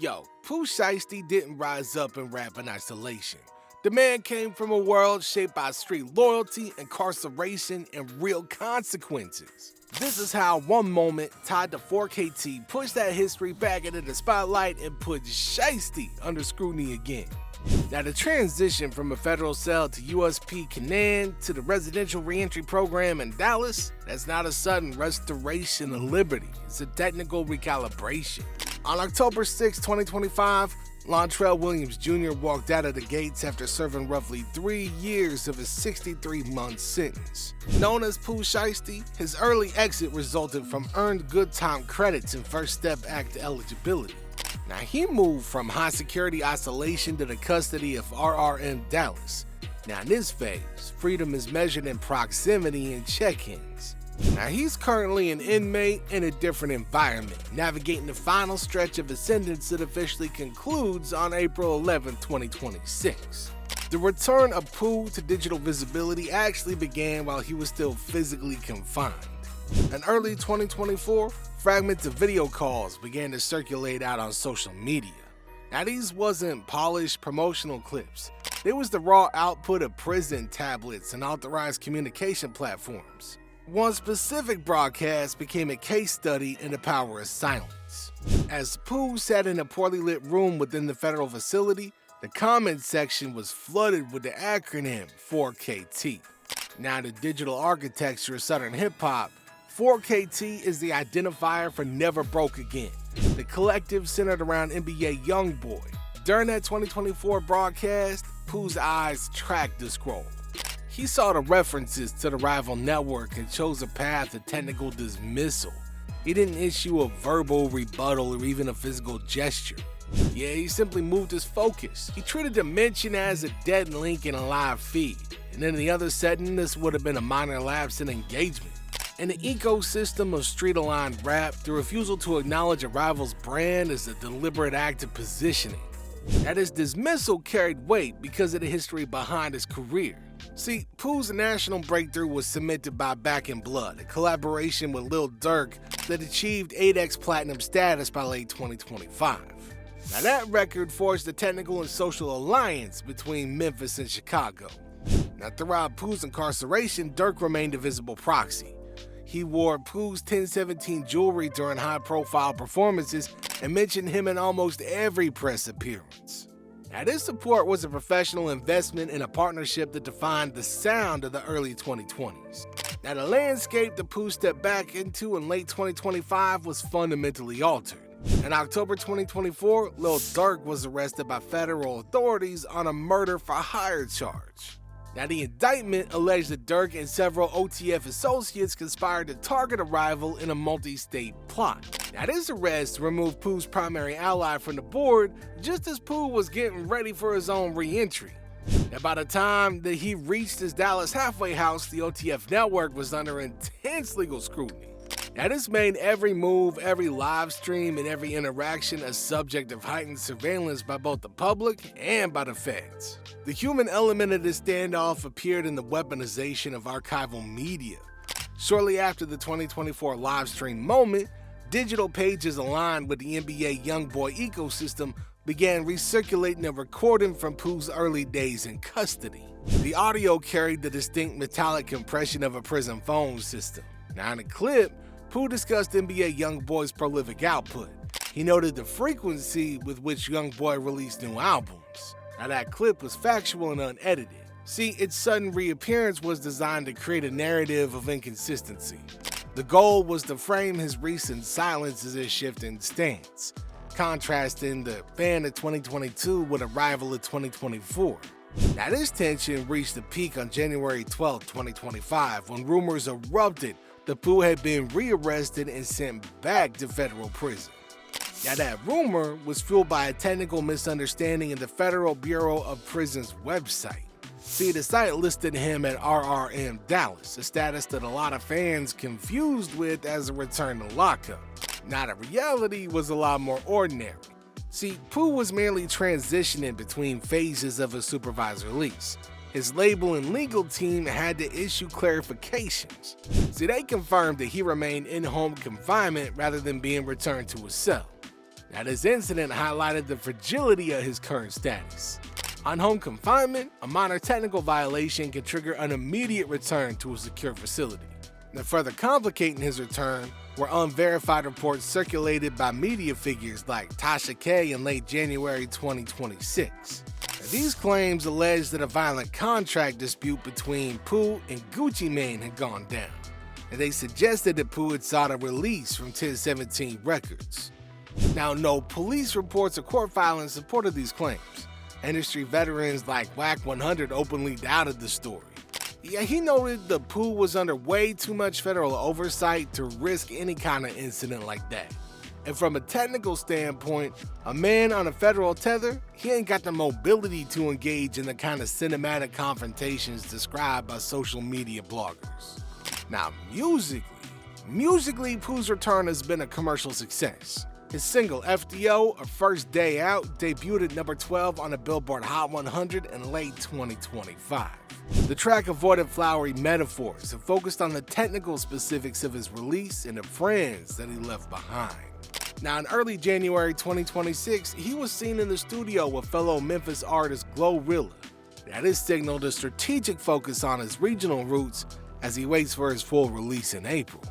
Yo, Pooh Shiesty didn't rise up in rap in isolation. The man came from a world shaped by street loyalty, incarceration, and real consequences. This is how one moment tied to 4KT pushed that history back into the spotlight and put Shiesty under scrutiny again. Now, the transition from a federal cell to USP Canaan to the residential reentry program in Dallas, that's not a sudden restoration of liberty. It's a technical recalibration. On October 6, 2025, Lontrell Williams Jr. walked out of the gates after serving roughly 3 years of his 63-month sentence. Known as Pooh Shiesty, his early exit resulted from earned good time credits and First Step Act eligibility. Now, he moved from high security isolation to the custody of RRM Dallas. Now, in this phase, freedom is measured in proximity and check-ins. Now, he's currently an inmate in a different environment, navigating the final stretch of his sentence that officially concludes on April 11, 2026. The return of Pooh to digital visibility actually began while he was still physically confined. In early 2024, fragments of video calls began to circulate out on social media. Now, these wasn't polished promotional clips. They was the raw output of prison tablets and authorized communication platforms. One specific broadcast became a case study in the power of silence. As Pooh sat in a poorly lit room within the federal facility, the comment section was flooded with the acronym 4KT. Now, the digital architecture of Southern hip-hop, 4KT is the identifier for Never Broke Again, the collective centered around NBA Youngboy. During that 2024 broadcast, Pooh's eyes tracked the scroll. He saw the references to the rival network and chose a path of technical dismissal. He didn't issue a verbal rebuttal or even a physical gesture. Yeah, he simply moved his focus. He treated the mention as a dead link in a live feed. And in the other setting, this would have been a minor lapse in engagement. In the ecosystem of street-aligned rap, the refusal to acknowledge a rival's brand is a deliberate act of positioning. That his dismissal carried weight because of the history behind his career. See, Pooh's national breakthrough was cemented by Back in Blood, a collaboration with Lil Durk that achieved 8x platinum status by late 2025. Now, that record forged a technical and social alliance between Memphis and Chicago. Now, throughout Pooh's incarceration, Durk remained a visible proxy. He wore Pooh's 1017 jewelry during high-profile performances and mentioned him in almost every press appearance. Now, this support was a professional investment in a partnership that defined the sound of the early 2020s. Now, the landscape that Pooh stepped back into in late 2025 was fundamentally altered. In October 2024, Lil Durk was arrested by federal authorities on a murder-for-hire charge. Now, the indictment alleged that Durk and several OTF associates conspired to target a rival in a multi-state plot. Now, this arrest removed Pooh's primary ally from the board just as Pooh was getting ready for his own re-entry. Now, by the time that he reached his Dallas halfway house, the OTF network was under intense legal scrutiny. Now, this made every move, every live stream, and every interaction a subject of heightened surveillance by both the public and by the feds. The human element of this standoff appeared in the weaponization of archival media. Shortly after the 2024 live stream moment, digital pages aligned with the NBA Youngboy ecosystem began recirculating a recording from Pooh's early days in custody. The audio carried the distinct metallic compression of a prison phone system. Now, in the clip, Pooh discussed NBA Youngboy's prolific output. He noted the frequency with which Youngboy released new albums. Now, that clip was factual and unedited. See, its sudden reappearance was designed to create a narrative of inconsistency. The goal was to frame his recent silence as a shift in stance, contrasting the fan of 2022 with a rival of 2024. Now, this tension reached a peak on January 12, 2025, when rumors erupted that Pooh had been rearrested and sent back to federal prison. Now, that rumor was fueled by a technical misunderstanding in the Federal Bureau of Prisons website. See, the site listed him at RRM Dallas, a status that a lot of fans confused with as a return to lockup. Now, the reality was a lot more ordinary. See, Pooh was merely transitioning between phases of a supervised release. His label and legal team had to issue clarifications. See, they confirmed that he remained in home confinement rather than being returned to his cell. Now, this incident highlighted the fragility of his current status. On home confinement, a minor technical violation can trigger an immediate return to a secure facility. Now, further complicating his return were unverified reports circulated by media figures like Tasha K in late January 2026. Now, these claims allege that a violent contract dispute between Pooh and Gucci Mane had gone down, and they suggested that Pooh had sought a release from 1017 Records. Now, no police reports or court filings supported these claims. Industry veterans like Whack 100 openly doubted the story. Yeah, he noted the Pooh was under way too much federal oversight to risk any kind of incident like that. And from a technical standpoint, a man on a federal tether, he ain't got the mobility to engage in the kind of cinematic confrontations described by social media bloggers. Now, musically, Pooh's return has been a commercial success. His single FDO, or First Day Out, debuted at number 12 on the Billboard Hot 100 in late 2025. The track avoided flowery metaphors and focused on the technical specifics of his release and the friends that he left behind. Now, in early January 2026, he was seen in the studio with fellow Memphis artist Glorilla. That has signaled a strategic focus on his regional roots as he waits for his full release in April.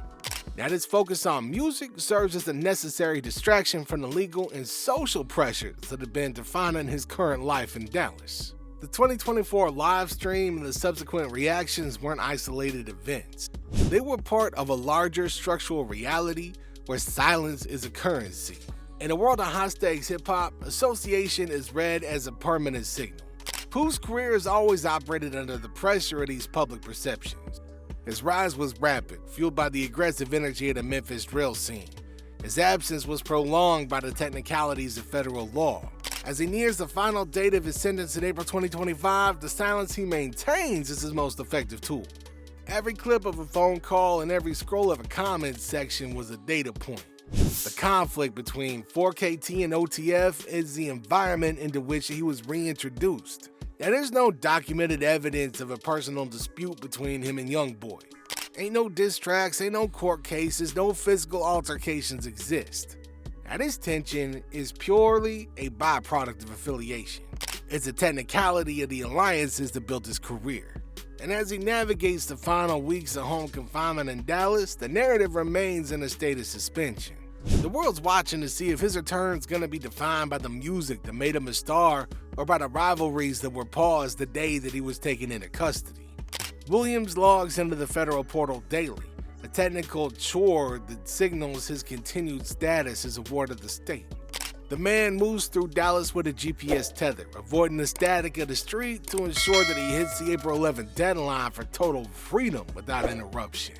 Now, this focus on music serves as a necessary distraction from the legal and social pressures that have been defining his current life in Dallas. The 2024 live stream and the subsequent reactions weren't isolated events. They were part of a larger structural reality where silence is a currency. In a world of high-stakes hip-hop, association is read as a permanent signal. Pooh's career has always operated under the pressure of these public perceptions. His rise was rapid, fueled by the aggressive energy of the Memphis drill scene. His absence was prolonged by the technicalities of federal law. As he nears the final date of his sentence in April 2025, the silence he maintains is his most effective tool. Every clip of a phone call and every scroll of a comment section was a data point. The conflict between 4KT and OTF is the environment into which he was reintroduced. Now, there's no documented evidence of a personal dispute between him and Youngboy. Ain't no diss tracks, ain't no court cases, no physical altercations exist. Now, this tension is purely a byproduct of affiliation. It's a technicality of the alliances that built his career. And as he navigates the final weeks of home confinement in Dallas, the narrative remains in a state of suspension. The world's watching to see if his return's gonna be defined by the music that made him a star or by the rivalries that were paused the day that he was taken into custody. Williams logs into the federal portal daily, a technical chore that signals his continued status as a ward of the state. The man moves through Dallas with a GPS tether, avoiding the static of the street to ensure that he hits the April 11th deadline for total freedom without interruption.